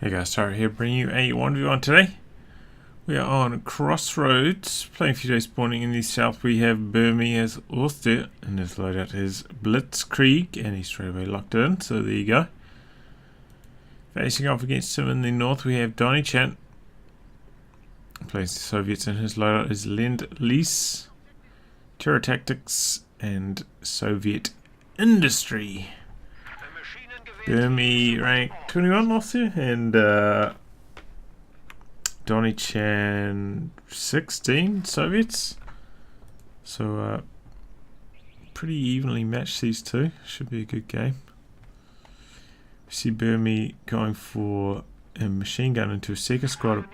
Hey guys, Tara here, bringing you a 1v1 today. We are on Crossroads, playing a few days spawning in the south. We have Burmie as Auster, and his loadout is Blitzkrieg, and he's straight away locked in, so there you go. Facing off against him in the north, we have DonnieChan, plays the Soviets, and his loadout is Lend-Lease, Terror Tactics, and Soviet Industry. Burmie rank 21 also, and DonnieChan 16 Soviets. So pretty evenly matched, these two. Should be a good game. We see Burmie going for a machine gun into a second squad of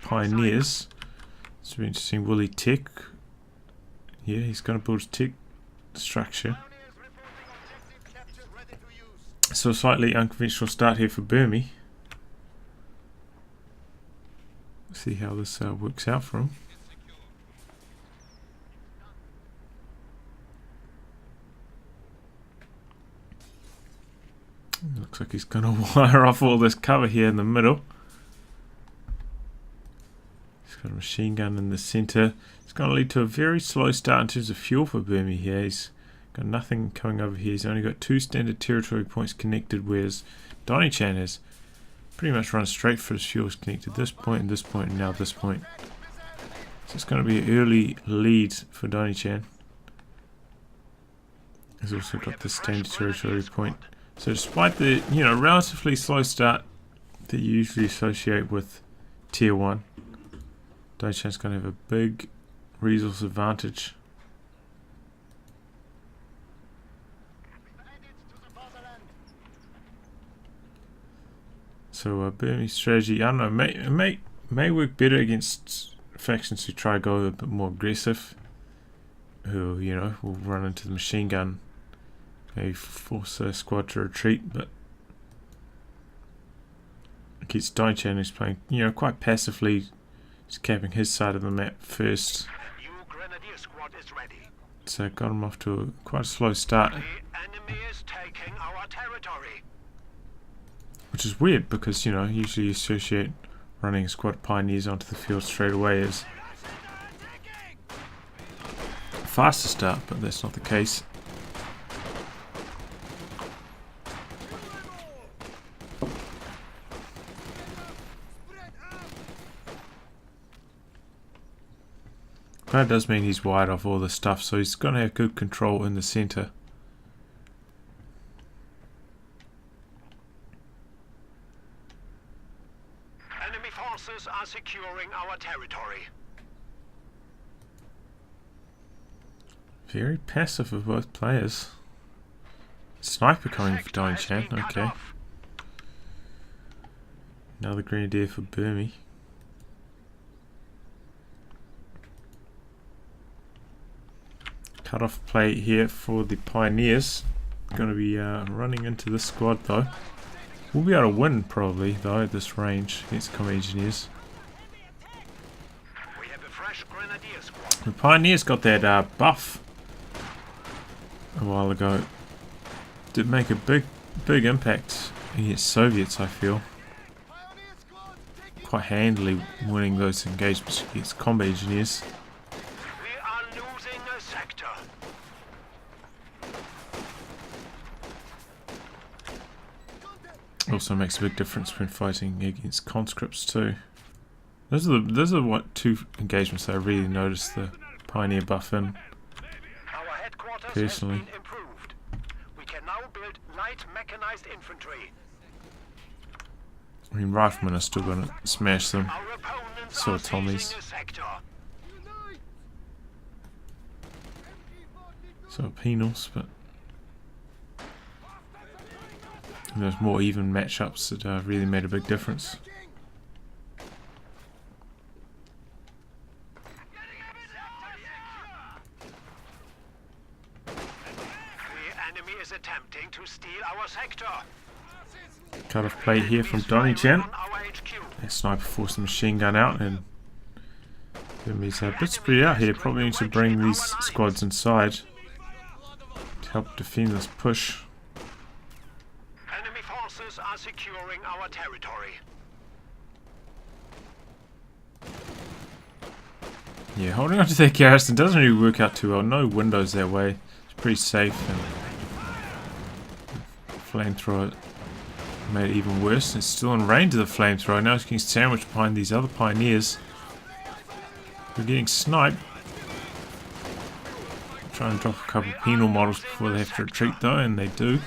Pioneers. It's be interesting. Will he tick? Yeah, he's going to build his tick structure. So a slightly unconventional start here for Burmie. See how this works out for him. Looks like he's going to wire off all this cover here in the middle. He's got a machine gun in the center. It's going to lead to a very slow start in terms of fuel for Burmie here. He's got nothing coming over here. He's only got 2 standard territory points connected, whereas DonnieChan has pretty much run straight for his fuels connected. This point, and now this point. So it's going to be an early lead for DonnieChan. He's also got the standard territory point. So despite the relatively slow start that you usually associate with Tier 1, DonnieChan's going to have a big resource advantage. So Burmie's strategy, I don't know, may work better against factions who try to go a bit more aggressive, who will run into the machine gun, maybe force a squad to retreat. But against DonnieChan, who's playing quite passively, just capping his side of the map first. So got him off to quite a slow start. The enemy is taking our territory. Which is weird because, usually you associate running a squad of Pioneers onto the field straight away as a faster start, but that's not the case. That does mean he's wired off all this stuff, so he's going to have good control in the center. Forces are securing our territory. Very passive of both players. Sniper coming for DonnieChan, okay. Another grenadier for Burmie. Cut off play here for the Pioneers. Going to be running into this squad though. We'll be able to win probably though at this range against combat engineers. We have a fresh grenadier squad. The Pioneers got that buff a while ago. Did make a big impact against Soviets, I feel. Quite handily winning those engagements against combat engineers. We are losing a sector. Also makes a big difference when fighting against conscripts too. Those are what 2 engagements that I really noticed the Pioneer buff in. Our headquarters personally. has been improved. We can now build light mechanized infantry. I mean, riflemen are still going to smash them. Our opponents So are are Tommies. seizing a sector. So are penals, but there's more even matchups that really made a big difference. The enemy is attempting to steal our sector. Cut off play here from DonnieChan. On our HQ. That sniper forced the machine gun out, and Burmie's a bit spread out here. Probably need to bring these squads inside to help defend this push. Enemy forces are securing our territory. Yeah, holding on to that garrison doesn't really work out too well. No windows that way. It's pretty safe, and flamethrower made it even worse. It's still in range of the flamethrower. Now it's getting sandwiched behind these other pioneers. We're getting sniped. Try and drop a couple of penal models before they have to retreat though, and they do.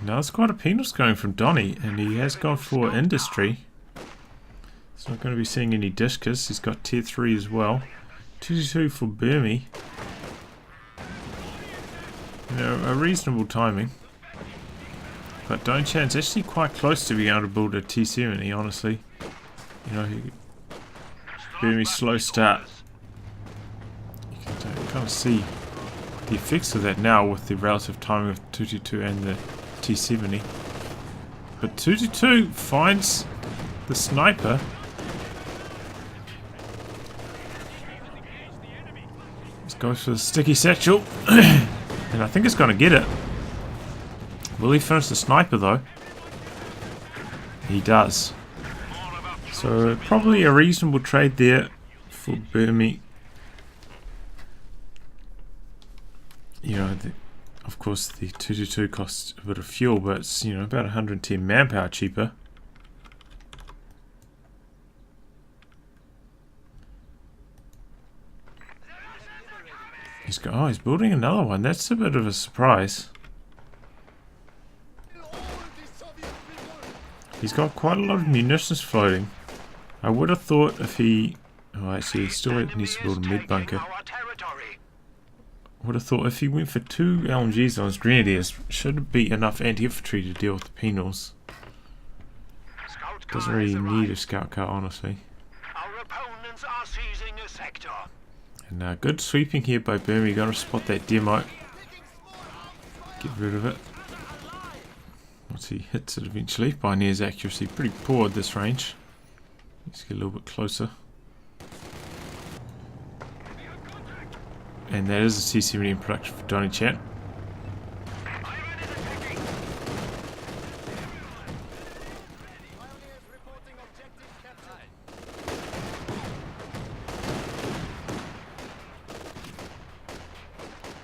Now there's quite a penals going from Donnie, and he has gone for industry. He's not going to be seeing any discus. He's got tier 3 as well. 2-2 for Burmie. You know, a reasonable timing. But DonnieChan's actually quite close to being able to build a T70, honestly. You know, Burmie's slow start. You can kind of see the effects of that now with the relative timing of 222 and the T70. But 222 finds the sniper. Let's go for the sticky satchel. And I think it's going to get it. Will he finish the sniper though? He does. So probably a reasonable trade there for Burmie. You know, of course the 222 costs a bit of fuel, but it's, you know, about 110 manpower cheaper. He's building another one. That's a bit of a surprise. He's got quite a lot of munitions floating. I would have thought if he... Oh, actually, he still needs to build a mid bunker. Would have thought if he went for 2 LMGs on his grenadiers, should be enough anti-infantry to deal with the penals. Doesn't really need a scout car, honestly. Our opponents are seizing a sector. And good sweeping here by Burmie. Got to spot that demo. Get rid of it. Once he hits it eventually. Pioneer's accuracy pretty poor at this range. Let's get a little bit closer. And that is a C-70 in production for DonnieChan.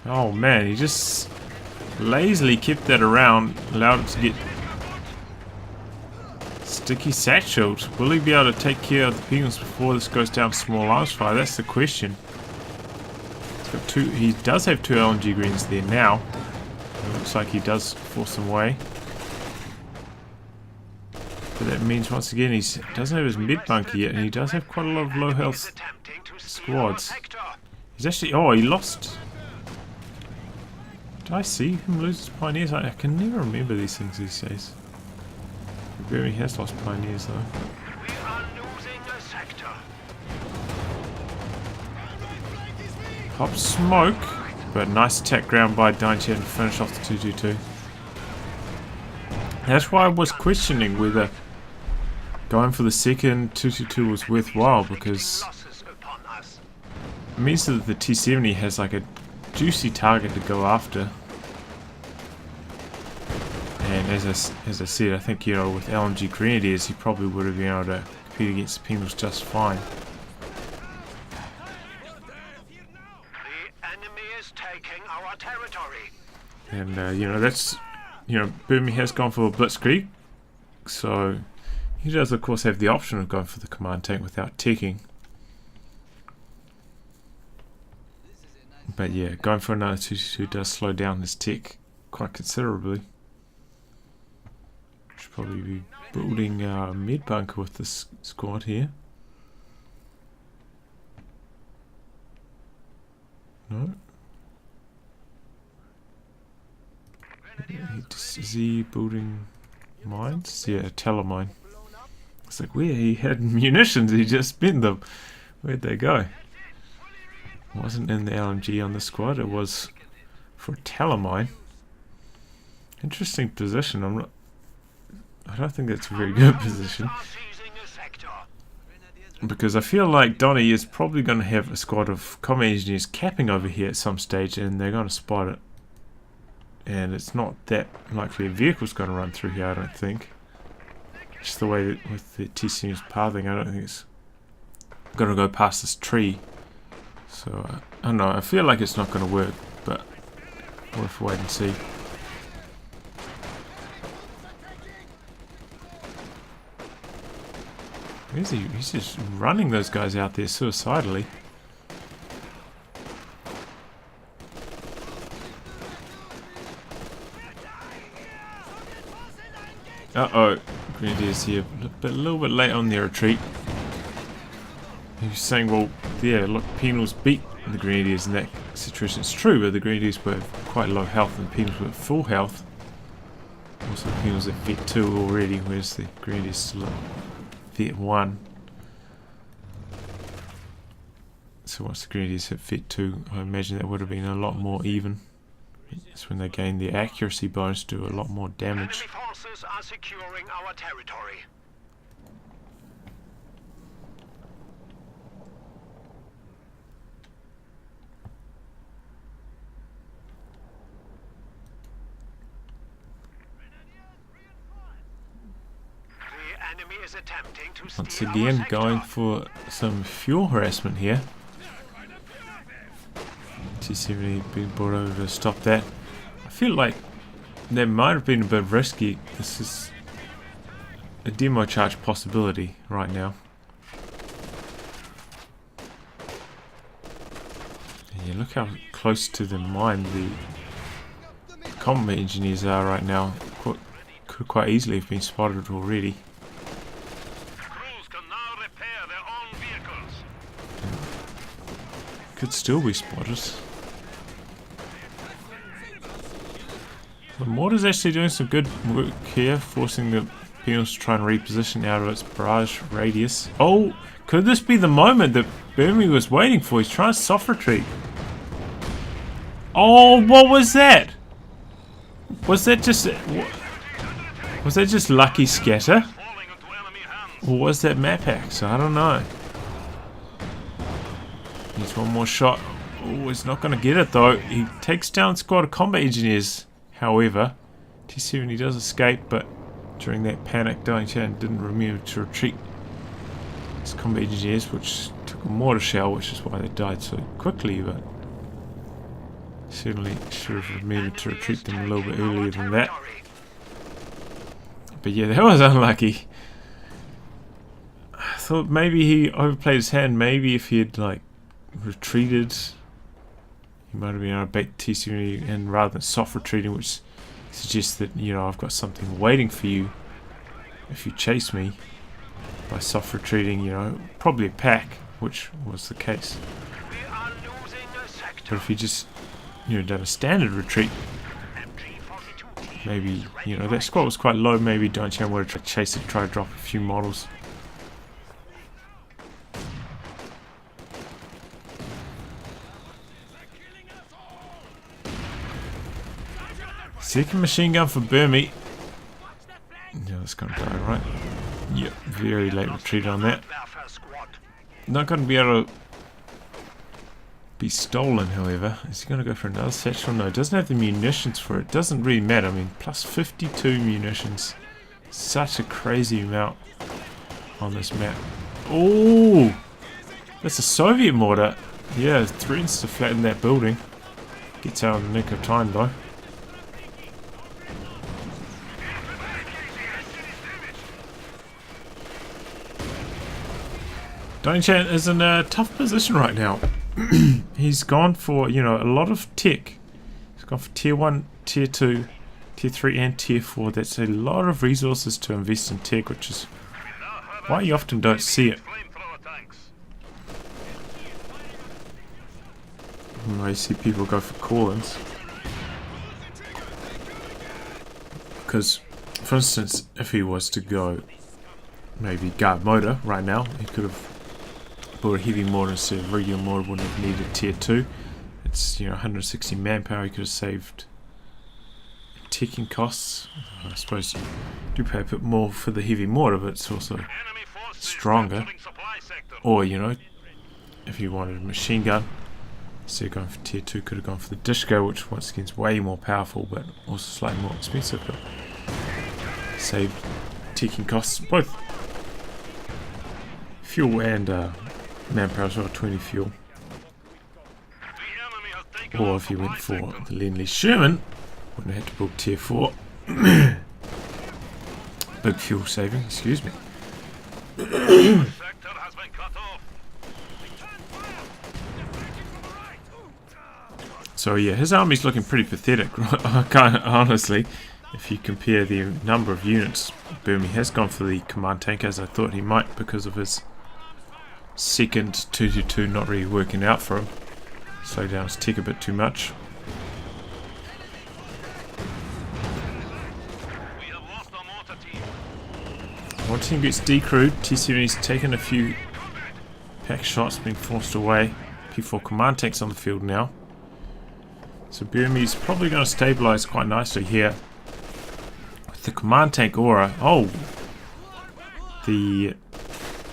Oh man, he just lazily kept that around, allowed it to get sticky satcheled. Will he be able to take care of the penals before this goes down to small arms fire? That's the question. He does have 2 LMG greens there now. It looks like he does force them away. But that means once again he doesn't have his mid bunker yet, and he does have quite a lot of low health squads. He's actually... Oh, he lost... Did I see him lose his pioneers? I can never remember these things these days. Burmie has lost pioneers though. We are losing a sector. Pop smoke, but nice attack ground by DonnieChan to finish off the 222. That's why I was questioning whether going for the second 222 was worthwhile, because it means that the T70 has like a juicy target to go after. And as I said, I think, you know, with LMG Grenadiers he probably would have been able to compete against the penals just fine. The enemy is taking our territory. And you know, that's, you know, Burmie has gone for a blitzkrieg, so he does of course have the option of going for the command tank without teching. But yeah, going for another 222 does slow down his tech quite considerably. Should probably be building a mid bunker with this squad here. No. Is he building mines? Yeah, a telemine. It's like, where he had munitions, he just spent them. Where'd they go? It wasn't in the LMG on the squad, it was for a telemine. Interesting position. I don't think that's a very good position. because I feel like Donnie is probably going to have a squad of combat engineers capping over here at some stage, and they're going to spot it. And it's not that likely a vehicle's going to run through here, I don't think. Just the way that with the TCM's pathing, I don't think it's going to go past this tree. So, I don't know, I feel like it's not going to work, but we'll have to wait and see. He's just running those guys out there suicidally. Uh-oh, Grenadiers here, a little bit late on their retreat. He's saying, well, yeah, look, Penals beat the Grenadiers in that situation. It's true, but the Grenadiers were quite low health and Penals were at full health. Also, Penals at Vet 2 already, whereas the Grenadiers still at Vet 1. So once the Grenadiers hit Vet 2, I imagine that would have been a lot more even. That's when they gained the accuracy bonus to do a lot more damage. Enemy forces are securing our territory. The enemy is attempting to steal Once again, our going sector. for some fuel harassment here. T-70 being brought over to stop that. I feel like that might have been a bit risky. This is a demo charge possibility right now. Yeah, look how close to the mine the combat engineers are right now. Could quite easily have been spotted already. Crews can now repair their own vehicles. Could still be spotted. The mortar's actually doing some good work here, forcing the Penals to try and reposition out of its barrage radius. Oh, could this be the moment that Burmie was waiting for? He's trying to soft retreat. Oh, what was that? Was that just lucky scatter? Falling into enemy hands. Or was that map hacks? I don't know. Needs one more shot. Oh, he's not going to get it though. He takes down a squad of combat engineers. However, T-70 does escape, but during that panic, DonnieChan didn't remember to retreat his combat engineers, which took a mortar shell, which is why they died so quickly, but certainly should have remembered to retreat them a little bit earlier than that. But yeah, that was unlucky. I thought maybe he overplayed his hand. Maybe if he had like retreated, he might have been able to bait T-70, and rather than soft retreating, which suggests that, you know, I've got something waiting for you if you chase me. By soft retreating, you know, probably a pack, which was the case. We are losing a sector. But if he just, you know, done a standard retreat, maybe, you know, that squad was quite low. Maybe DonnieChan would have tried to chase it, try to drop a few models. Second machine gun for Burmie. Yeah, that's going to die, right? Yep, very late retreat on that. Not going to be able to be stolen, however. Is he going to go for another satchel? No, doesn't have the munitions for it. Doesn't really matter. I mean, plus 52 munitions. Such a crazy amount on this map. Oh, that's a Soviet mortar. Yeah, it threatens to flatten that building. Gets out in the nick of time, though. DonnieChan is in a tough position right now. He's gone for, you know, a lot of tech. He's gone for tier 1, tier 2, tier 3 and tier 4. That's a lot of resources to invest in tech, which is why you often don't see it. I see people go for call-ins. Because, for instance, if he was to go maybe guard motor right now, he could have bought a heavy mortar instead of regular mortar, wouldn't have needed tier 2. It's, you know, 160 manpower. He could have saved ticking costs. I suppose you do pay a bit more for the heavy mortar, but it's also stronger. Or, you know, if you wanted a machine gun, instead of going for tier 2, could have gone for the disco, which once again is way more powerful, but also slightly more expensive, but saved ticking costs, both fuel and manpower as well, 20 fuel. Or if you went for the Lend-Lease Sherman, wouldn't have to build tier 4. Big fuel saving, excuse me. So yeah, his army's looking pretty pathetic, kind of, honestly. If you compare the number of units, Burmie has gone for the command tank, as I thought he might, because of his second 222 not really working out for him. Slow down his tick a bit too much. One team gets decrewed. T-70's taken a few pack shots, being forced away. P4 command tanks on the field now. So Burmie's probably going to stabilize quite nicely here. With the command tank aura. Oh! The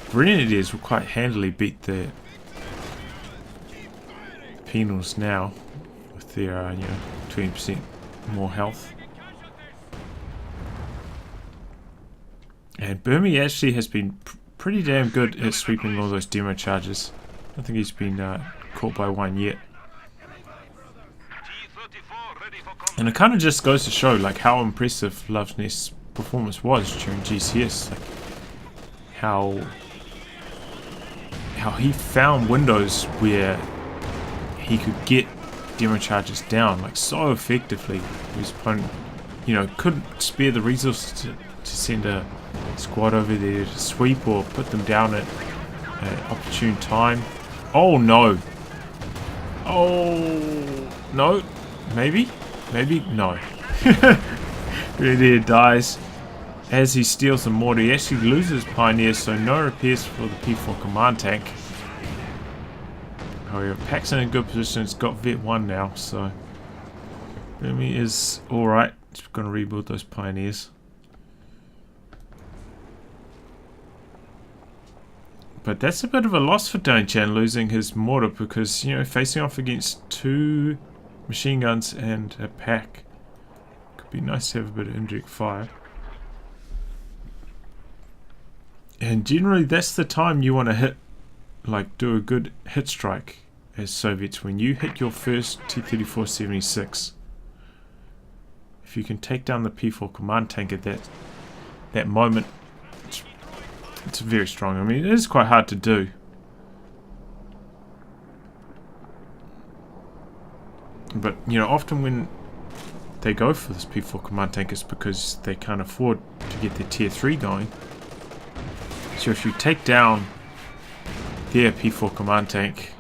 Grenadiers will quite handily beat the Penals now. With their, 20% more health. And Burmie actually has been pretty damn good at sweeping all those demo charges. I don't think he's been caught by one yet. And it kind of just goes to show like how impressive Love's Nest's performance was during GCS. Like how he found windows where he could get demo charges down like so effectively. His opponent, couldn't spare the resources to send a squad over there to sweep or put them down at an opportune time. Oh no! Oh no! Maybe no. Grenadier dies as he steals the mortar. He actually loses Pioneer, so no repairs for the P4 command tank. However, Pack's in a good position. It's got Vet 1 now, so Burmie is alright. He's going to rebuild those Pioneers. But that's a bit of a loss for DonnieChan, losing his mortar, because, facing off against 2 machine guns and a pack. Could be nice to have a bit of indirect fire. And generally that's the time you want to hit, like do a good hit strike as Soviets, when you hit your first T-34-76. If you can take down the P4 command tank at that moment, it's very strong. I mean, it is quite hard to do. But, often when they go for this P4 command tank, it's because they can't afford to get their tier 3 going. So if you take down their P4 command tank,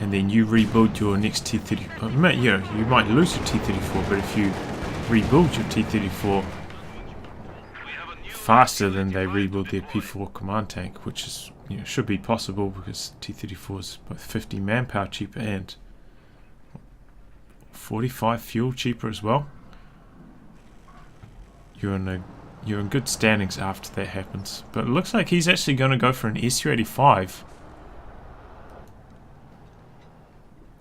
and then you rebuild your next T-34, you might lose your T-34, but if you rebuild your T-34 faster than they rebuild their P4 command tank, which is should be possible because T-34 is both 50 manpower cheaper and 45 fuel cheaper as well. You're in good standings after that happens. But it looks like he's actually going to go for an SU-85.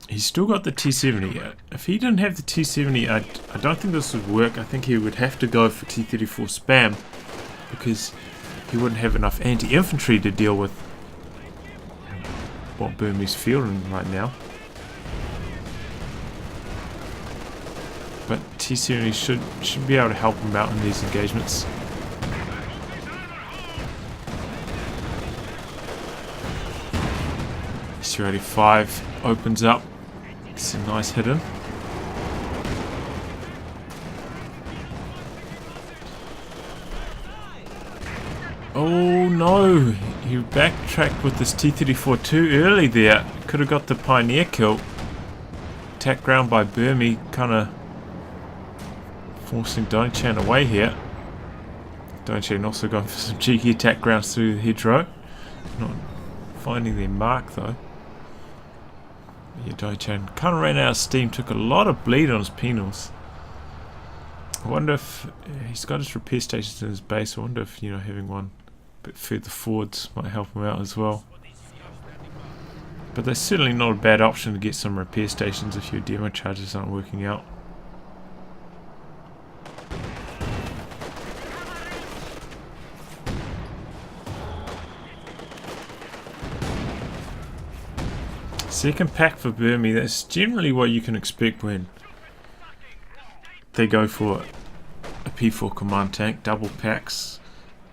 He's still got the T-70. If he didn't have the T-70, I don't think this would work. I think he would have to go for T-34 spam, because he wouldn't have enough anti-infantry to deal with what Burmie's fielding right now. But T-70 should be able to help him out in these engagements. SU-85 opens up. It's a nice hit in. Oh no! He backtracked with this T-34 too early there. Could have got the Pioneer kill. Attack ground by Burmie, kind of forcing DonnieChan away here. DonnieChan also going for some cheeky attack grounds through the hedgerow. Not finding their mark though. Yeah, DonnieChan kind of ran out of steam, took a lot of bleed on his penals. I wonder if he's got his repair stations in his base. I wonder if having one bit further forwards might help them out as well. But they're certainly not a bad option to get some repair stations if your demo charges aren't working out. Second pack for Burmie. That's generally what you can expect when they go for a P4 command tank. Double packs.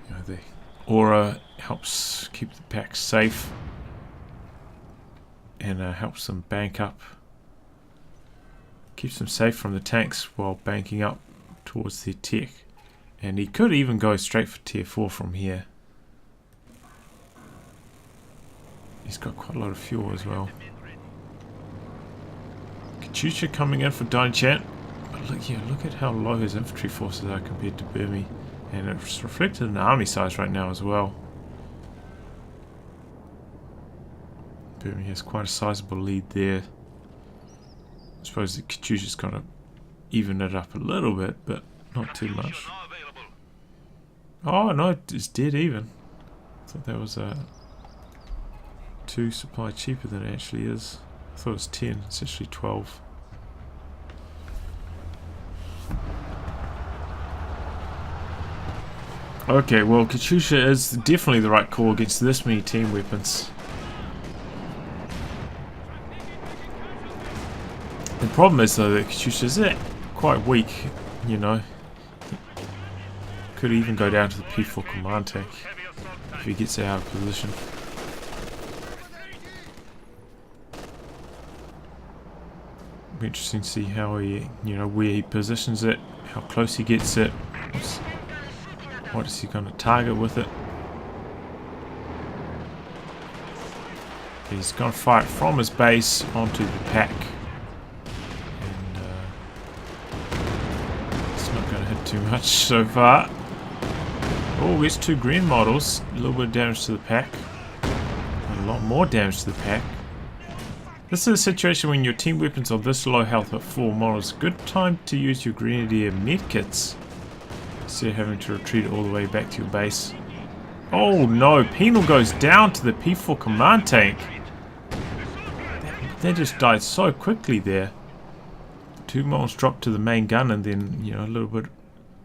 You know, the aura helps keep the packs safe and helps them bank up. Keeps them safe from the tanks while banking up towards their tech. And he could even go straight for tier 4 from here. He's got quite a lot of fuel as well. COH2 coming in for DonnieChan. But look at how low his infantry forces are compared to Burmie. And it's reflected in the army size right now as well. Burmie has quite a sizable lead there. I suppose the COH2's got to even it up a little bit, but not too much. Oh no, it's dead even. I thought that was 2 supply cheaper than it actually is. I thought it was 10, it's actually 12. Okay, well, COH2 is definitely the right call against this many team weapons. The problem is though that COH2 is quite weak, you know. Could even go down to the P4 command tank if he gets out of position. Be interesting to see how he, where he positions it, how close he gets it. What is he going to target with it? He's going to fire it from his base onto the pack. And it's not going to hit too much so far. Oh, gets 2 green models. A little bit of damage to the pack. A lot more damage to the pack. This is a situation when your team weapons are this low health at 4 models. Good time to use your Grenadier medkits instead of having to retreat all the way back to your base. Oh no, Penal goes down to the P4 command tank. They just died so quickly there. 2 models dropped to the main gun and then, a little bit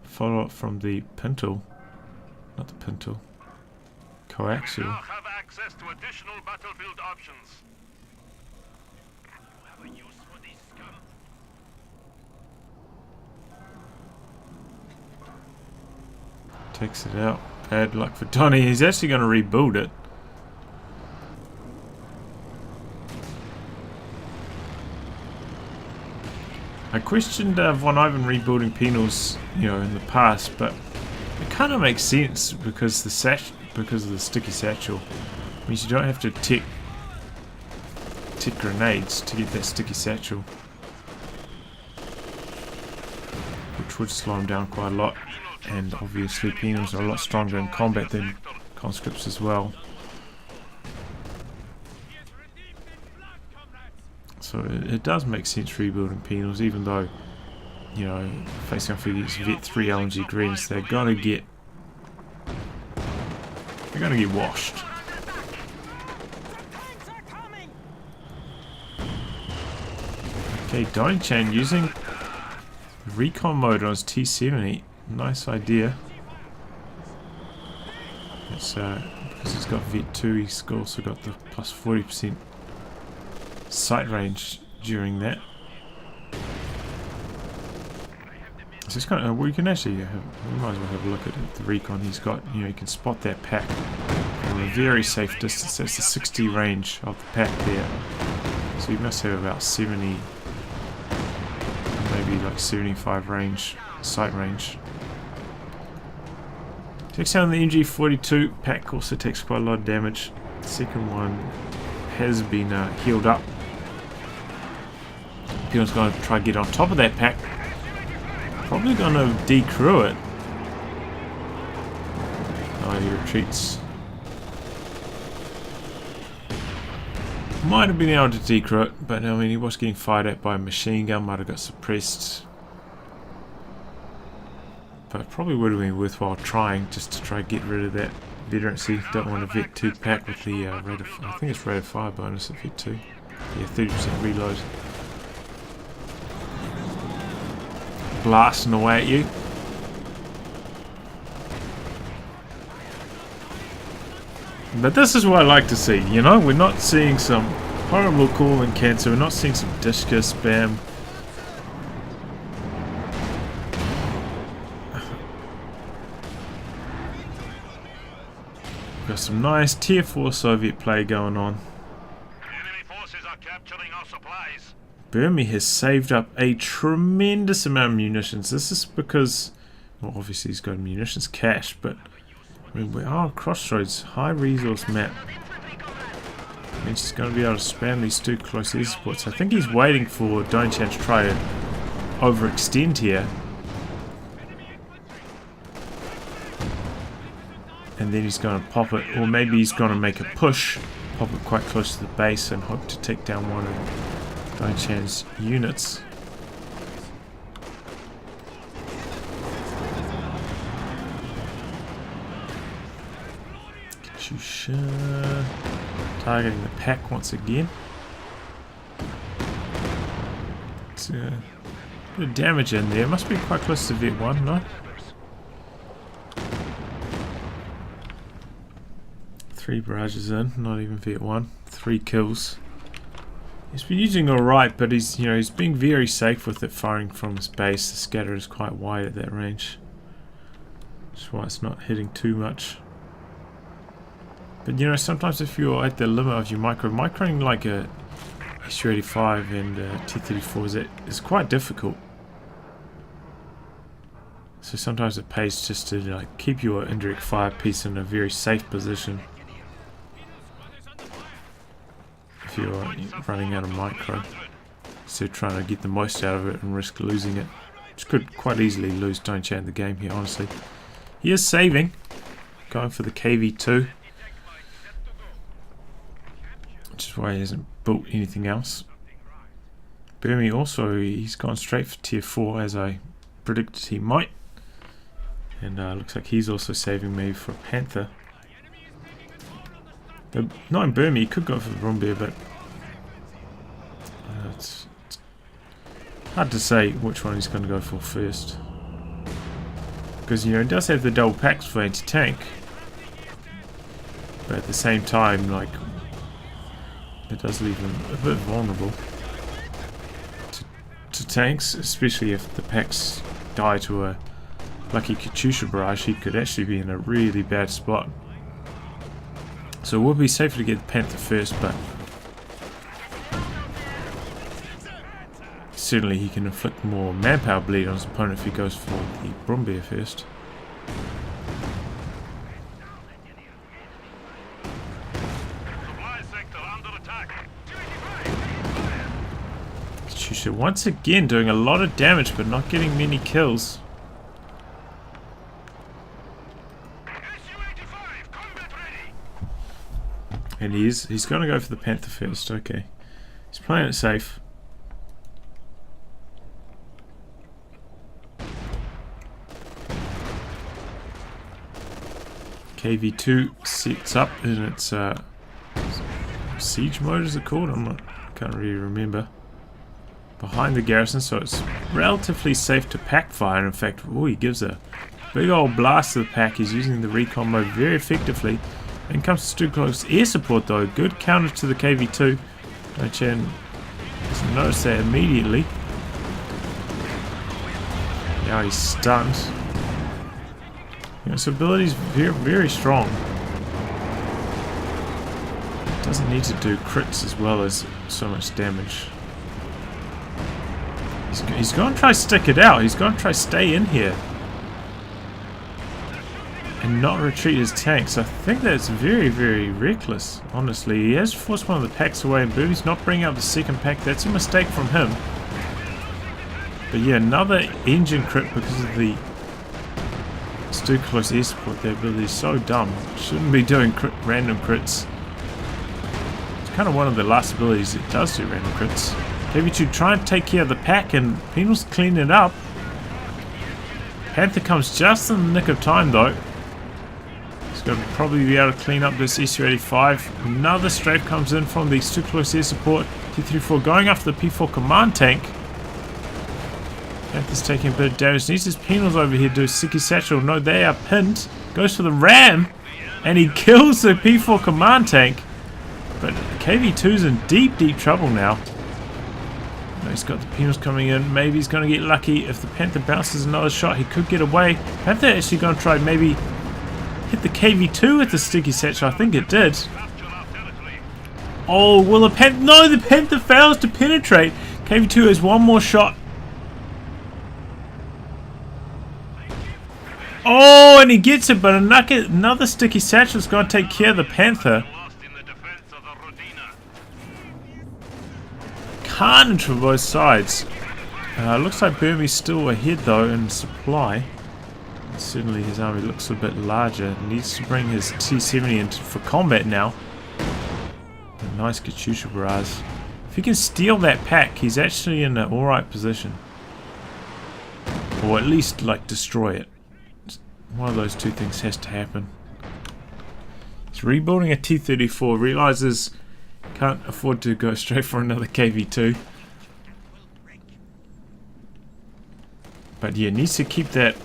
follow up from the Pintle. Not the Pintle. Coaxial. Now have access to additional battlefield options. Takes it out. Bad luck for Donnie. He's actually going to rebuild it. I questioned Von Ivan rebuilding Penals, in the past, but it kind of makes sense because of the sticky satchel. It means you don't have to tick grenades to get that sticky satchel, which would slow him down quite a lot. And obviously Penals are a lot stronger in combat than conscripts as well. So it does make sense rebuilding Penals, even though, facing off against Vet 3 LNG Greens, they're gonna get washed. Okay, DonnieChan using recon mode on his T-70. Nice idea. It's because he's got Vet 2, he's also got the plus 40% sight range during that. So it's kind of, we can actually we might as well have a look at the recon he's got. You can spot that pack from a very safe distance. That's the 60 range of the pack there. So you must have about 70, maybe like 75 range, sight range. Takes down the MG42. Pack also takes quite a lot of damage. The second one has been healed up. Peel's going to try to get on top of that pack. Probably going to decrew it. Oh, he retreats. Might have been able to decrew it, but I mean, he was getting fired at by a machine gun. Might have got suppressed. But it probably would have been worthwhile trying, just to try to get rid of that veterancy. Don't want a Vet 2 pack with the rate of, I think it's rate of fire bonus at Vet 2. Yeah, 30% reload. Blasting away at you. But this is what I like to see, you know? We're not seeing some horrible call and cancer. We're not seeing some discus spam. Got some nice tier 4 Soviet play going on. Enemy forces are capturing our supplies. Burmie has saved up a tremendous amount of munitions. This is because, well, obviously he's got munitions cache, but I mean, we are crossroads, high resource map. Means he's going to be able to spam these 2 close air supports. I think he's waiting for DonnieChan to try to overextend here. And then he's going to pop it, or maybe he's going to make a push, pop it quite close to the base and hope to take down one of DonnieChan's units. Katyusha targeting the pack once again. It's a bit of damage in there. Must be quite close to Vet 1, no? 3 barrages in, not even Vet 1. 3 kills. He's been using alright, but he's being very safe with it, firing from his base. The scatter is quite wide at that range. That's why it's not hitting too much. But sometimes if you're at the limit of your microing like a SU-85 and T-34 is quite difficult. So sometimes it pays just to like keep your indirect fire piece in a very safe position. If you're running out of micro, so trying to get the most out of it and risk losing it, which could quite easily lose DonnieChan the game here, honestly. He is saving, going for the KV2, which is why he hasn't built anything else. Burmie also, he's gone straight for tier 4 as I predicted he might, and looks like he's also saving maybe for Panther. But not in Burmie, he could go for the Burmie, but it's hard to say which one he's going to go for first. Because, he does have the double packs for anti-tank, but at the same time, like, it does leave him a bit vulnerable to tanks, especially if the packs die to a lucky Katyusha barrage. He could actually be in a really bad spot. So it would be safer to get the Panther first, but certainly he can inflict more manpower bleed on his opponent if he goes for the Burmie first. Katyusha once again doing a lot of damage but not getting many kills. And he's going to go for the Panther first, okay. He's playing it safe. KV2 sets up in its siege mode, is it called? Can't really remember. Behind the garrison, so it's relatively safe to pack fire. In fact, he gives a big old blast to the pack. He's using the recon mode very effectively. And comes to too close air support though. Good counter to the KV2. DonnieChan doesn't notice that immediately. Now he's stunned. His ability is very, very strong. Doesn't need to do crits as well as so much damage. He's going to try to stick it out. He's going to try to stay in here and not retreat his tanks. I think that's very, very reckless, honestly. He has forced one of the packs away and Burmie's not bringing up the second pack. That's a mistake from him. But yeah, another engine crit because of the too close air support. Their ability is so dumb. Shouldn't be doing random crits. It's kind of one of the last abilities that does do random crits. KV2 try and take care of the pack and Penal's clean it up. Panther comes just in the nick of time though. He's going to probably be able to clean up this SU-85. Another strafe comes in from the super close air support. T-34 going after the P4 command tank. Panther's taking a bit of damage. Needs his penals over here to do Sticky Satchel. No, they are pinned. Goes for the ram. And he kills the P4 command tank. But KV-2's in deep, deep trouble now. No, he's got the penals coming in. Maybe he's going to get lucky. If the Panther bounces another shot, he could get away. Panther actually going to try maybe hit the KV-2 with the Sticky Satchel. I think it did. Oh, will the Panther... No, the Panther fails to penetrate. KV-2 has one more shot. Oh, and he gets it, but another Sticky Satchel is going to take care of the Panther. Carnage for both sides. Looks like Burmie's still ahead though in supply. Certainly his army looks a bit larger. Needs to bring his T-70 in for combat now. A nice Katyusha barrage. If he can steal that pack, he's actually in an alright position. Or at least like destroy it. One of those two things has to happen. He's rebuilding a T-34, realizes can't afford to go straight for another KV-2. But yeah, needs to keep that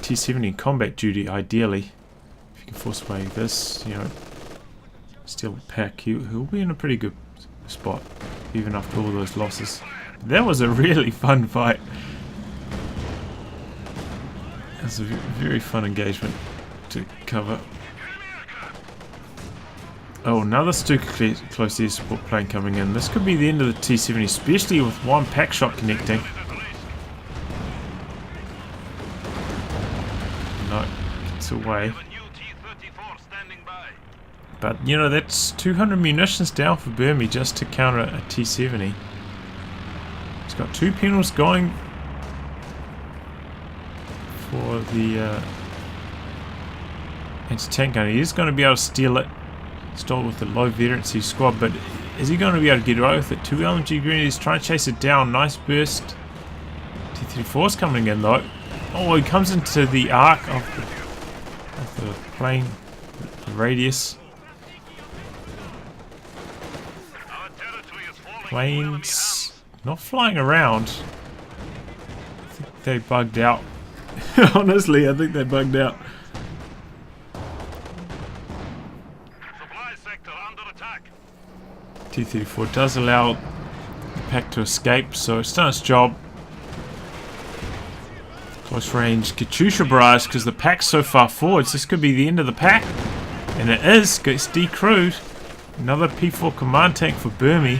T-70 in combat duty ideally. If you can force away this, you know, steal the pack, he'll be in a pretty good spot, even after all those losses. That was a really fun fight. It was a very fun engagement to cover. Oh, another super close air support plane coming in. This could be the end of the T-70, especially with one pack shot connecting. No, gets away. But, you know, that's 200 munitions down for Burmie just to counter a T-70. He's got two penals going for the anti-tank gun. He is going to be able to steal it. Stole with the low veterancy squad, but is he going to be able to get away with it? Two LMG grenadiers trying to chase it down. Nice burst. T-34's coming in though. Oh, he comes into the arc of the plane, the radius. Planes not flying around. I think they bugged out. Honestly, I think they bugged out. T-34 does allow the pack to escape, so it's done its job. Close range Katyusha barrage because the pack's so far forwards. This could be the end of the pack, and it is. Gets decrewed. Another P4 command tank for Burmie.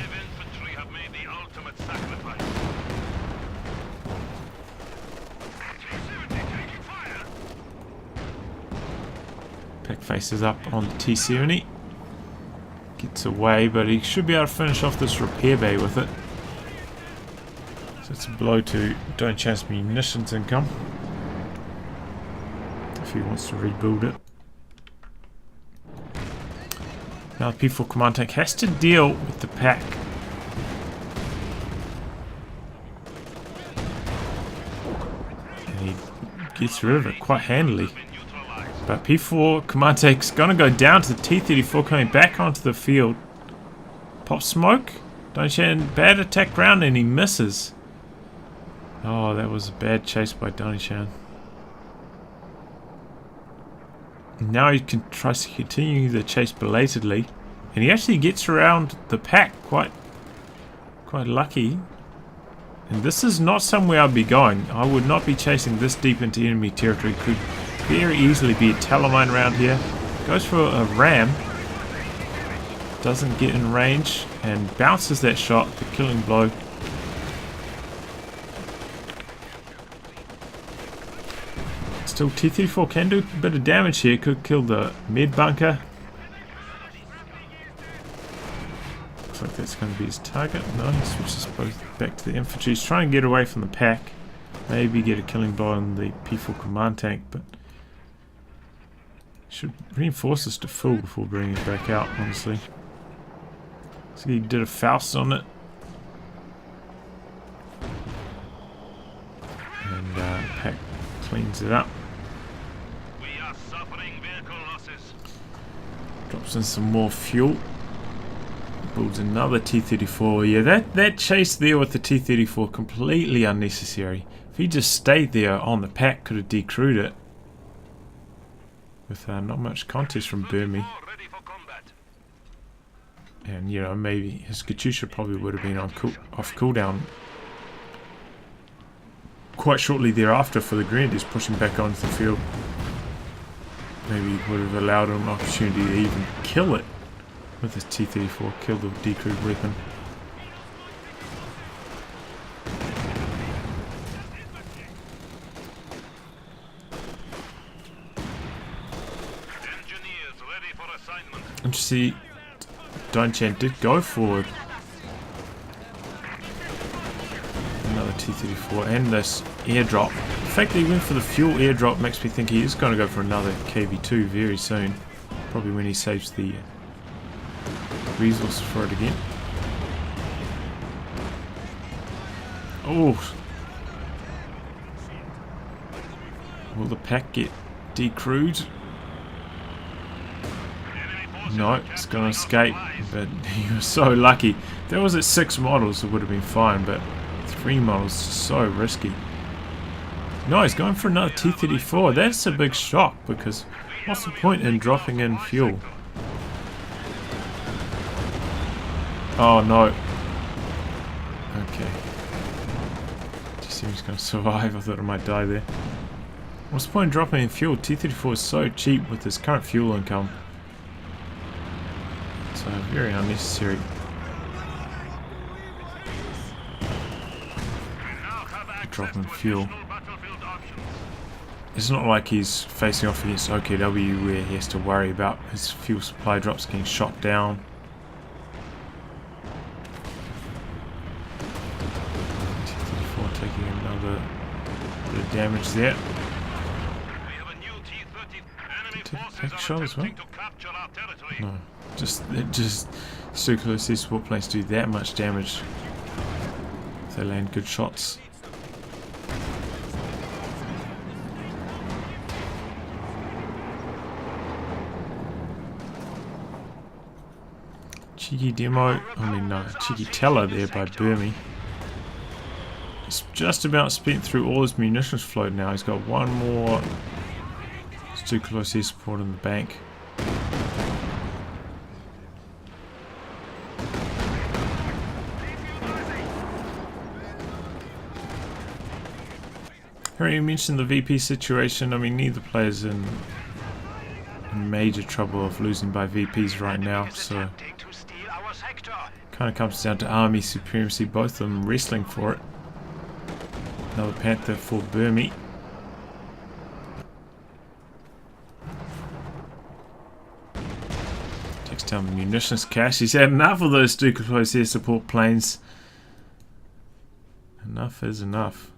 Pack faces up on the T-70. Gets away, but he should be able to finish off this repair bay with it. So it's a blow to DonnieChan's munitions income. If he wants to rebuild it. Now the P4 command tank has to deal with the pack. And he gets rid of it quite handily. But P4 command tank's gonna go down to the T-34 coming back onto the field. Pop smoke. DonnieChan bad attack round and he misses. Oh, that was a bad chase by DonnieChan. Now he can try to continue the chase belatedly, and he actually gets around the pack quite lucky. And this is not somewhere I'd be going. I would not be chasing this deep into enemy territory. Could very easily be a Talamine around here. Goes for a ram. Doesn't get in range and bounces that shot, the killing blow. Still T-34 can do a bit of damage here. Could kill the med bunker. Looks like that's going to be his target. No, he switches back to the infantry. He's trying to get away from the pack. Maybe get a killing blow on the P4 command tank, but should reinforce this to full before bringing it back out, honestly. So he did a Faust on it. And pack cleans it up. We are suffering vehicle losses. drops in some more fuel. Builds another T-34. Yeah, that chase there with the T-34 completely unnecessary. If he just stayed there on the pack, could have decrewed it. With not much contest from Burmie. And, you know, maybe his Katyusha probably would have been on off cooldown quite shortly thereafter for the Grenadiers pushing back onto the field. Maybe he would have allowed him an opportunity to even kill it with his T-34, kill the decrewed weapon. Interesting. DonnieChan did go for another T-34 and this airdrop. The fact that he went for the fuel airdrop makes me think he is going to go for another KV2 very soon. Probably when he saves the resources for it again. Oh! Will the pack get decrewed? No, it's going to escape, but he was so lucky. If that was at 6 models, it would have been fine, but 3 models is so risky. No, he's going for another T-34. That's a big shock, because what's the point in dropping in fuel? Oh no. Okay. Just seems he's going to survive. I thought I might die there. What's the point in dropping in fuel? T-34 is so cheap with his current fuel income. So very unnecessary. Dropping fuel. It's not like he's facing off against OKW where he has to worry about his fuel supply drops getting shot down. T-34 taking another bit of damage there. Did he take a shot as well? No. Just Sukhoi support planes do that much damage if they land good shots. Cheeky demo, cheeky teller there by Burmie. He's just about spent through all his munitions float now. He's got one more Sukhoi support in the bank. I already mentioned the VP situation. I mean, neither player's in major trouble of losing by VPs right now, so kind of comes down to army supremacy, both of them wrestling for it. Another Panther for Burmie. Takes down the munitions cache. He's had enough of those Sukhoi air support planes. Enough is enough.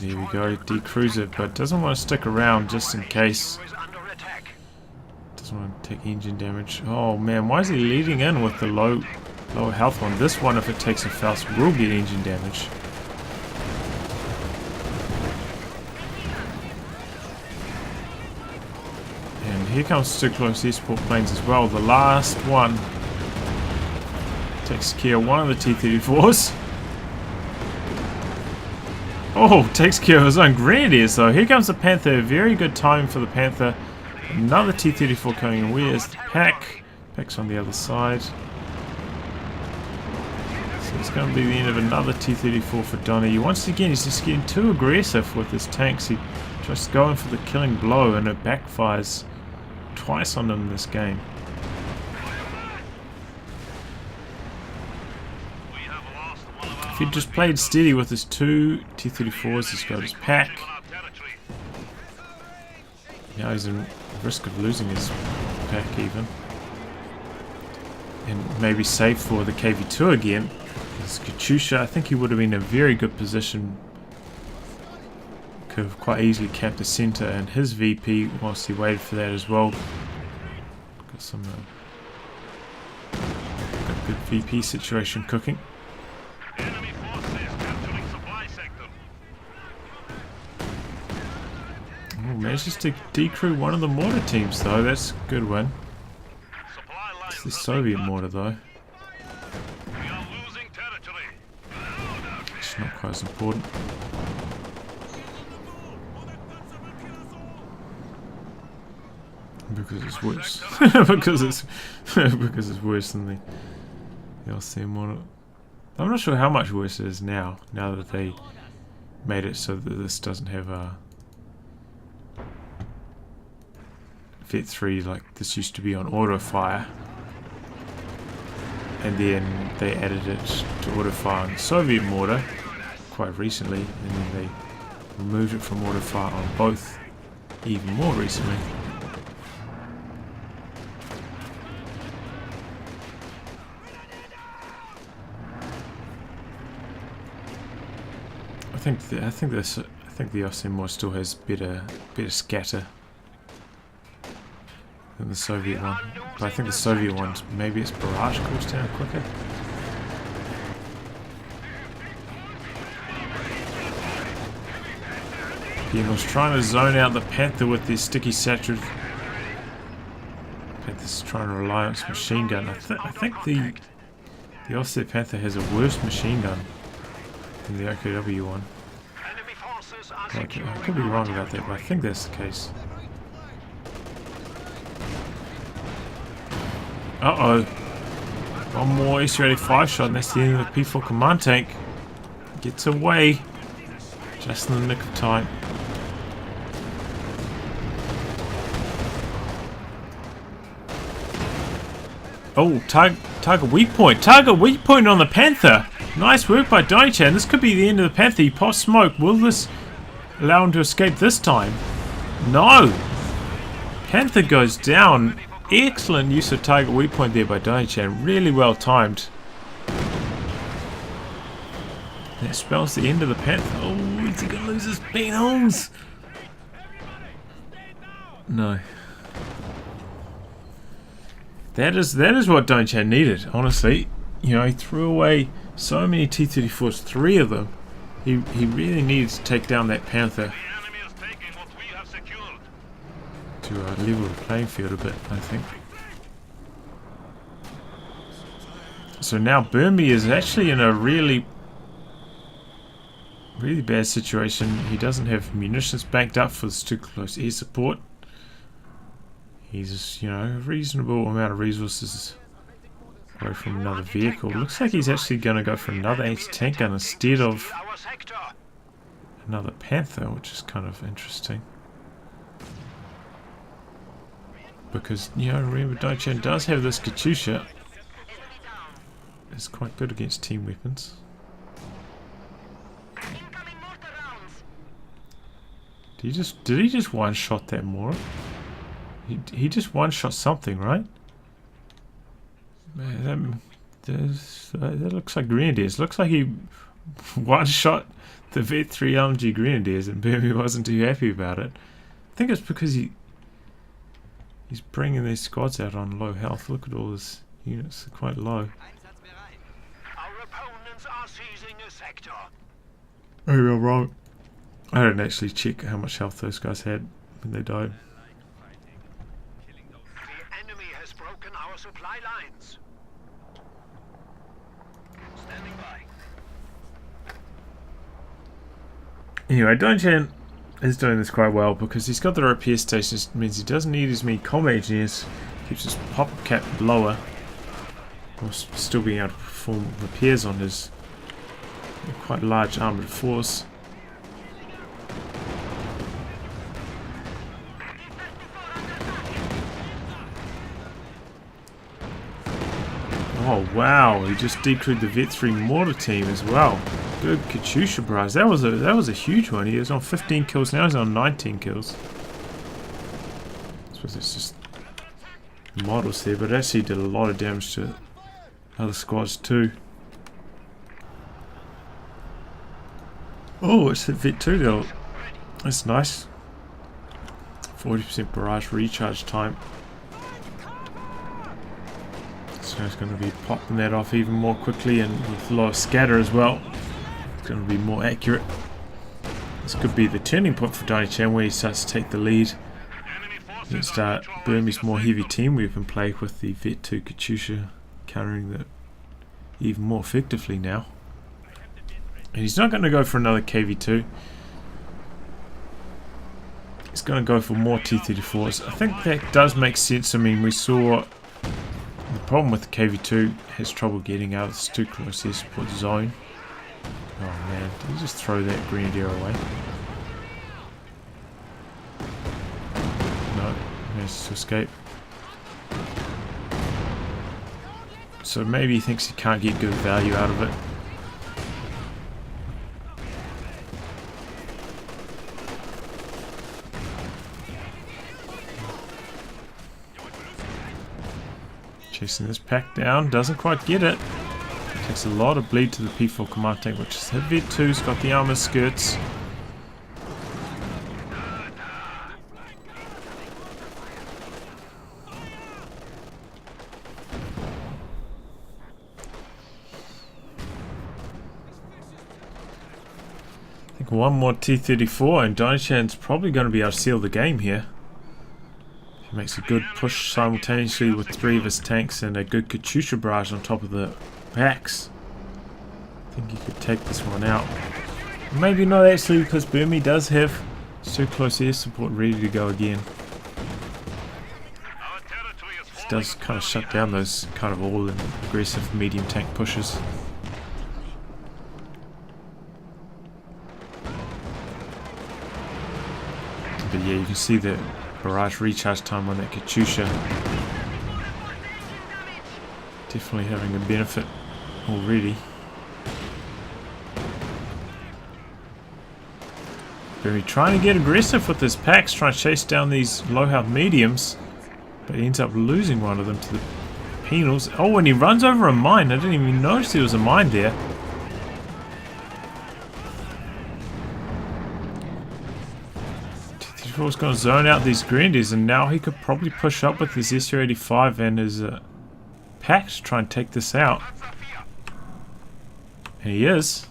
There we go, decrews it, but doesn't want to stick around just in case. Doesn't want to take engine damage. Oh man, why is he leading in with the low health one? This one, if it takes a Faust, will get engine damage. And here comes Sukhoi air support planes as well. The last one takes care of one of the T-34s. Oh, takes care of his own Grenadiers though. Here comes the Panther. Very good time for the Panther. Another T-34 coming in. Where's the pack? Pack's on the other side. So it's going to be the end of another T-34 for Donnie. Once again, he's just getting too aggressive with his tanks. He tries to go in for the killing blow and it backfires twice on him in this game. If he just played steady with his 2 T-34s, he's got his pack. Now he's in risk of losing his pack even. And maybe save for the KV2 again. His Katyusha, I think he would have been in a very good position could have quite easily capped the centre and his VP whilst he waited for that as well. Got some got a good VP situation cooking. Enemy forces capturing supply sector. Oh, manages to decrew one of the mortar teams though. That's a good win. Supply lines It's the are Soviet being mortar though. cut. We are losing territory. It's not quite as important. Because it's worse. because it's worse than the LCM mortar. I'm not sure how much worse it is now. Now that they made it so that this doesn't have a Vet 3 like this used to be on auto fire. And then they added it to auto fire on the Soviet mortar quite recently, and then they removed it from auto fire on both even more recently. I think the LCM mortar still has better scatter than the Soviet one, but I think the Soviet ones, maybe its barrage cools down quicker. Again, I was trying to zone out the Panther with their sticky saturated. Panther's trying to rely on its machine gun. I think the offset Panther has a worse machine gun than the OKW one. Enemy forces are I could be wrong about that, but I think that's the case. Uh-oh. One more SU-85 shot and that's the end of the P4 command tank. Gets away. Just in the nick of time. Oh, target weak point. Target weak point on the Panther. Nice work by DonnieChan. This could be the end of the Panther. He pops smoke. Will this allow him to escape this time? No. Panther goes down. Excellent use of target weak point there by DonnieChan. Really well timed. That spells the end of the Panther. Oh, is he going to lose his beanholes? No. That is what DonnieChan needed, honestly. You know, he threw away so many T-34s, 3 of them. He really needed to take down that Panther The enemy is taking what we have secured. to level the playing field a bit, I think. So now Burmie is actually in a really bad situation. He doesn't have munitions banked up for this too close air support. He's, you know, a reasonable amount of resources away from another vehicle. Looks like he's actually going to go for another anti-tank gun instead of our sector. another Panther, which is kind of interesting. Because, you know, remember DonnieChan does have this Katyusha. It's quite good against team weapons. Did he just one-shot that Mora? He just one-shot something, right? Man, that looks like Grenadiers. Looks like he one-shot the Vet 3 LMG Grenadiers and Burmie wasn't too happy about it. I think it's because he's bringing these squads out on low health. Look at all his units, they're quite low. Our opponents are seizing a sector. Maybe I'm wrong. I didn't actually check how much health those guys had when they died. The enemy has broken our supply lines. Standing by. Anyway, DonnieChan is doing this quite well because he's got the repair stations. It means he doesn't need as many combat engineers. Keeps his pop cap lower, while still being able to perform repairs on his quite large armoured force. Oh wow, he just decrewed the Vet 3 mortar team as well. Good Katyusha barrage. That was a huge one. He was on 15 kills, now he's on 19 kills. I suppose it's just models there, but it actually did a lot of damage to other squads too. Oh, it's the Vet 2 though. That's nice. 40% barrage recharge time. So it's going to be popping that off even more quickly, and with lower scatter as well. It's going to be more accurate. This could be the turning point for DonnieChan, where he starts to take the lead against Burmie's more heavy team weapon play, with the Vet 2 Katyusha countering that even more effectively now. And he's not going to go for another KV2. He's going to go for more T-34s. I think that does make sense. I mean, we saw the problem with the KV2 has trouble getting out of this too close air support zone. Oh man, did he just throw that grenadier away? No, managed to escape. So maybe he thinks he can't get good value out of it. Chasing this pack down, doesn't quite get it. Takes a lot of bleed to the P4 command tank, which is heavy too. He's got the armor skirts. I think one more T-34 and DonnieChan's probably going to be able to seal the game here. He makes a good push simultaneously with 3 of his tanks and a good Katyusha barrage on top of the packs. I think he could take this one out. Maybe not actually, because Burmie does have so close air support ready to go again. This does kind of shut down those kind of all aggressive medium tank pushes. But yeah, you can see the barrage recharge time on that Katyusha. Definitely having a benefit already. Burmie trying to get aggressive with his packs, trying to chase down these low health mediums, but he ends up losing one of them to the penals. Oh, and he runs over a mine. I didn't even notice there was a mine there. Was going to zone out these grenadiers, and now he could probably push up with his SU-85 and his packs to try and take this out. And he is.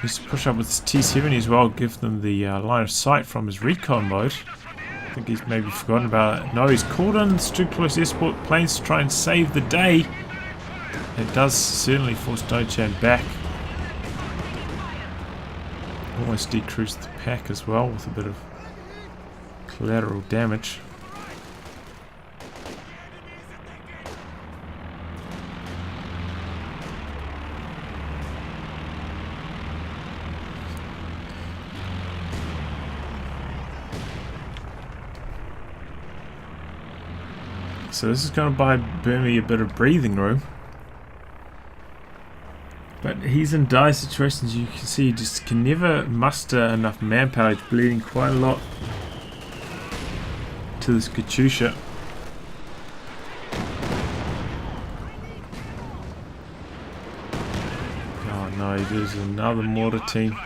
He's to push up with his T-70 as well, give them the line of sight from his recon mode. I think he's maybe forgotten about it. No, he's called in too close air support planes to try and save the day. It does certainly force DonnieChan back. Almost decreased the pack as well with a bit of collateral damage. So this is going to buy Burmie a bit of breathing room. But he's in dire situations. You can see he just can never muster enough manpower. He's bleeding quite a lot to this Katyusha. Oh no, there's another mortar team.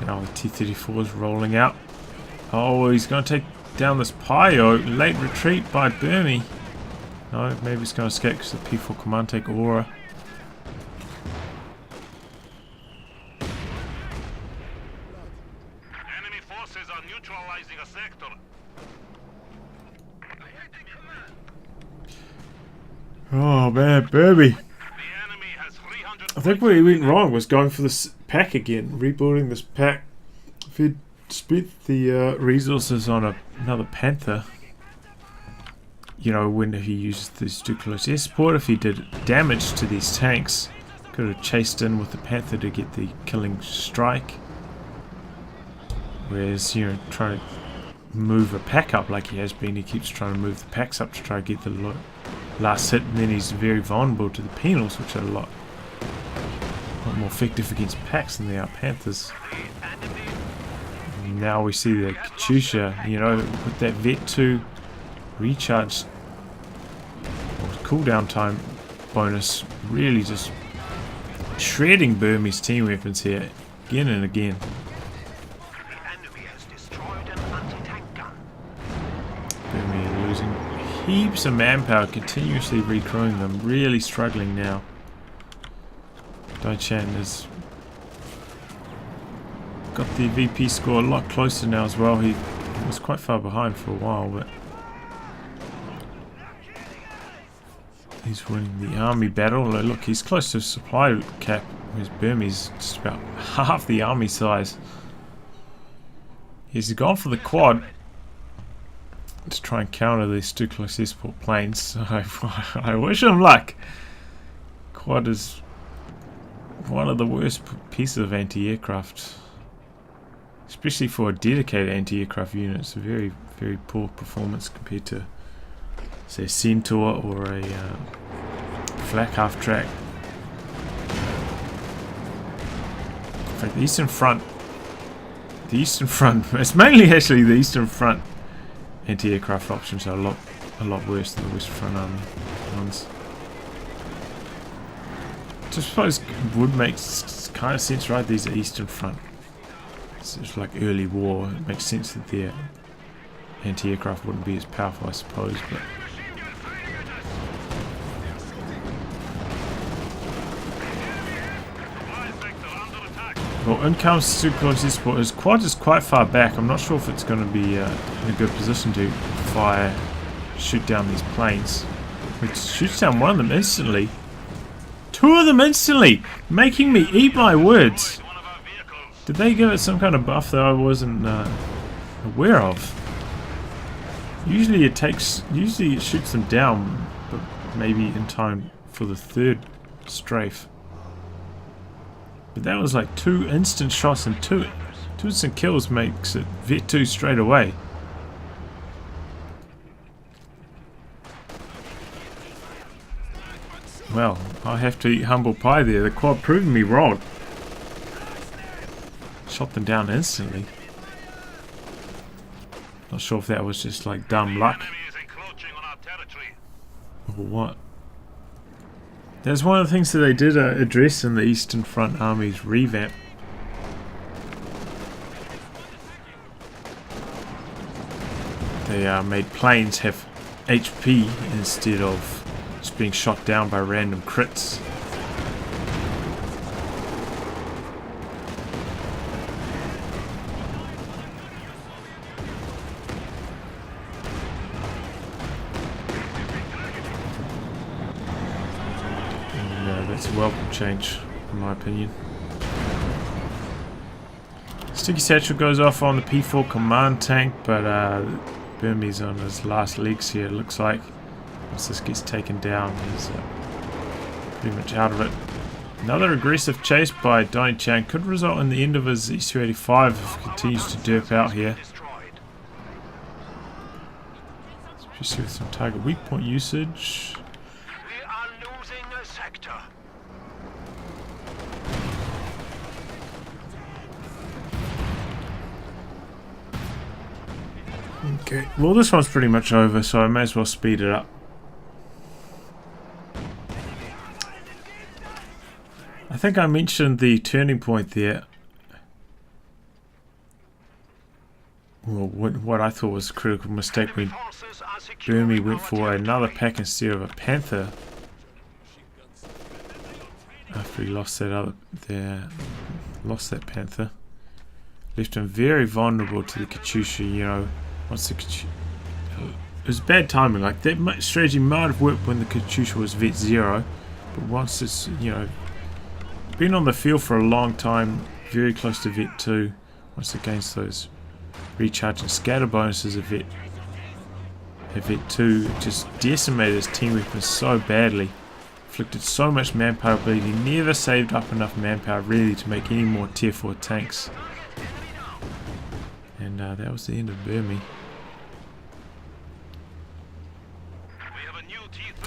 Now the T-34 is rolling out. Oh, he's going to take down this Pio. Late retreat by Burmie. No, maybe it's going to escape because the P4 command tank aura. Enemy forces are neutralizing a sector. Oh man, Burmie. The enemy has 300. I think where he went wrong was going for this pack again, rebuilding this pack. If he'd spent the resources on another Panther, you know, when he used this too close air support, if he did damage to these tanks, could have chased in with the Panther to get the killing strike. Whereas, you know, trying to move a pack up like he has been, he keeps trying to move the packs up to try to get the last hit, and then he's very vulnerable to the penals, which are a lot more effective against packs than they are Panthers. And now we see the Katyusha, you know, with that Vet 2 recharge, or cooldown time bonus really just shredding Burmie's team weapons here again and again. The enemy has destroyed an anti-tank gun. Burmie are losing heaps of manpower, continuously recrewing them, really struggling now. DonnieChan has got the VP score a lot closer now as well. He was quite far behind for a while, but he's winning the army battle. Look, he's close to supply cap, whereas Burmie's just about half the army size. He's gone for the quad to try and counter these two close export planes. So I wish him luck. Quad is one of the worst pieces of anti-aircraft, especially for a dedicated anti-aircraft unit. It's a very, very poor performance compared to, say, a Centaur or a flak half-track. In fact, the Eastern Front, it's mainly actually the Eastern Front anti-aircraft options are a lot worse than the Western Front Army ones. I suppose it would make kind of sense, right? These are Eastern Front. It's just like early war. It makes sense that their anti-aircraft wouldn't be as powerful, I suppose. But well, in comes two close export. His quad is quite far back. I'm not sure if it's going to be in a good position to shoot down these planes. It shoots down one of them instantly. Two of them instantly, making me eat my words. Did they give it some kind of buff that I wasn't aware of? Usually it shoots them down, but maybe in time for the third strafe. But that was like 2 instant shots and two instant kills makes it Vet 2 straight away. Well, I have to eat humble pie there. The quad proving me wrong. Shot them down instantly. Not sure if that was just like dumb luck or what. That's one of the things that they did address in the Eastern Front Army's revamp. They made planes have HP instead of just being shot down by random crits. And that's a welcome change, in my opinion. Sticky Satchel goes off on the P4 command tank, but Burmie's on his last legs here, it looks like. Once this gets taken down, he's pretty much out of it. Another aggressive chase by DonnieChan could result in the end of his E285 if he continues to derp out here. Especially with some target weak point usage. We are losing a sector. Okay, well this one's pretty much over, so I may as well speed it up. I think I mentioned the turning point there. Well, what I thought was a critical mistake when Burmie went for another pack instead of a Panther after he lost that Panther. Left him very vulnerable to the Katyusha, you know. Once the Katyusha, it was bad timing. Like that strategy might have worked when the Katyusha was Vet 0, but once it's, you know, been on the field for a long time, very close to Vet 2. Once it gains those recharge and scatter bonuses of Vet 2, it just decimated his team weapons so badly. Inflicted so much manpower bleed, he never saved up enough manpower really to make any more tier 4 tanks. And that was the end of Burmie.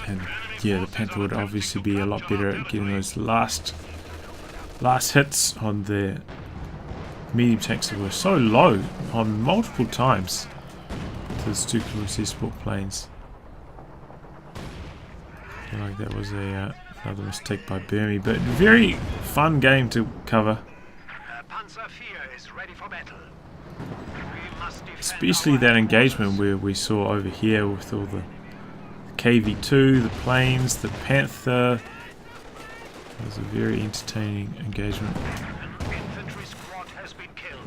And yeah, the Panther would obviously be a lot better at getting those last hits on the medium tanks that were so low on multiple times to the two close export planes. feel like that was a another mistake by Burmie, but very fun game to cover. Panzer IV is ready for battle. We must defend Especially our that engagement headquarters. where we saw over here with all the KV2, the planes, the Panther. It was a very entertaining engagement. An infantry squad has been killed.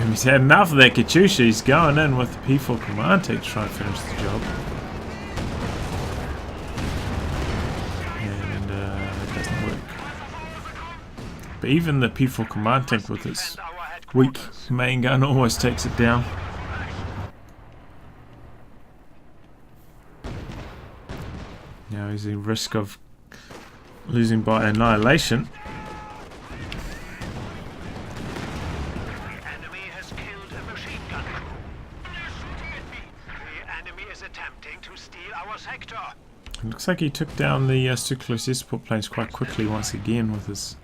He's had enough of that Katyusha. He's going in with the P4 command tank to try and finish the job. And it doesn't work. But even the P4 command tank with its Defend our weak headquarters. main gun almost takes it down. Now he's at risk of losing by annihilation. The enemy has killed a machine gun crew. The enemy is attempting to steal our sector. It looks like he took down the Sukhoi support planes quite quickly once again with his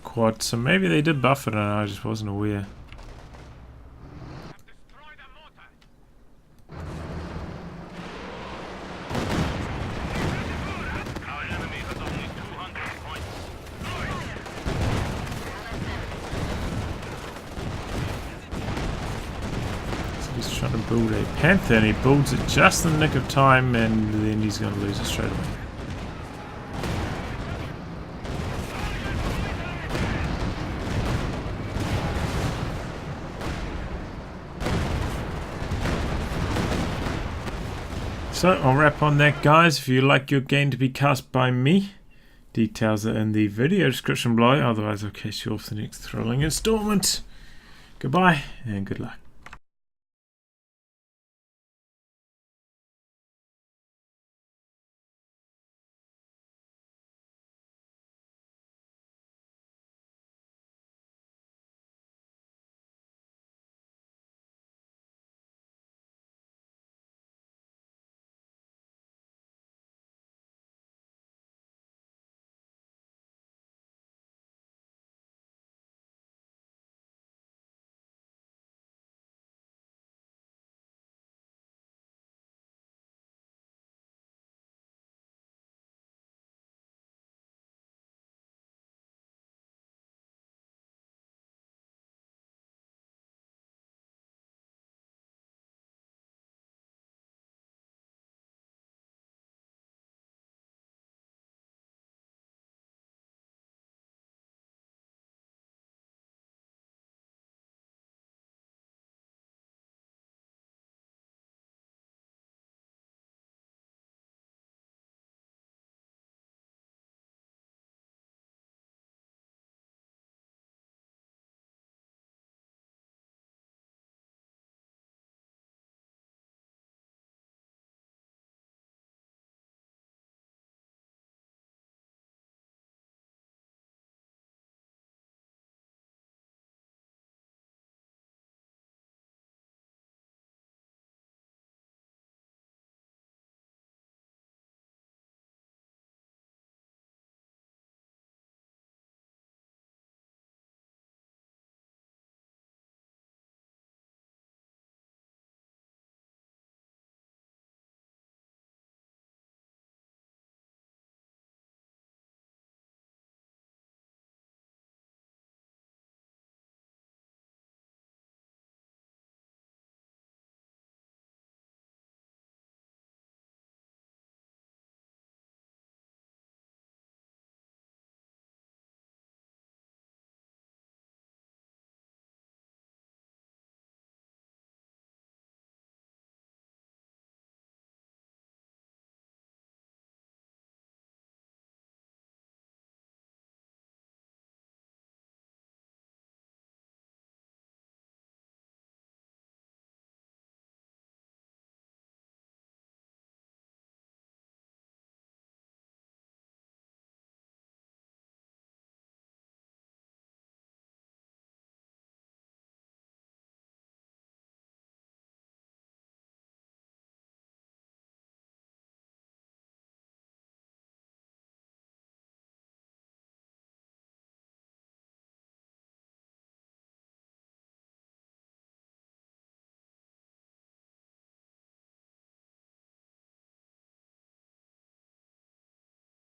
quad. So maybe they did buff it and I just wasn't aware. Our enemy has only 200 points. So he's trying to build a Panther and he builds it just in the nick of time and then he's going to lose it straight away. So I'll wrap on that, guys. If you like your game to be cast by me, details are in the video description below. Otherwise I'll catch you off the next thrilling installment. Goodbye and good luck.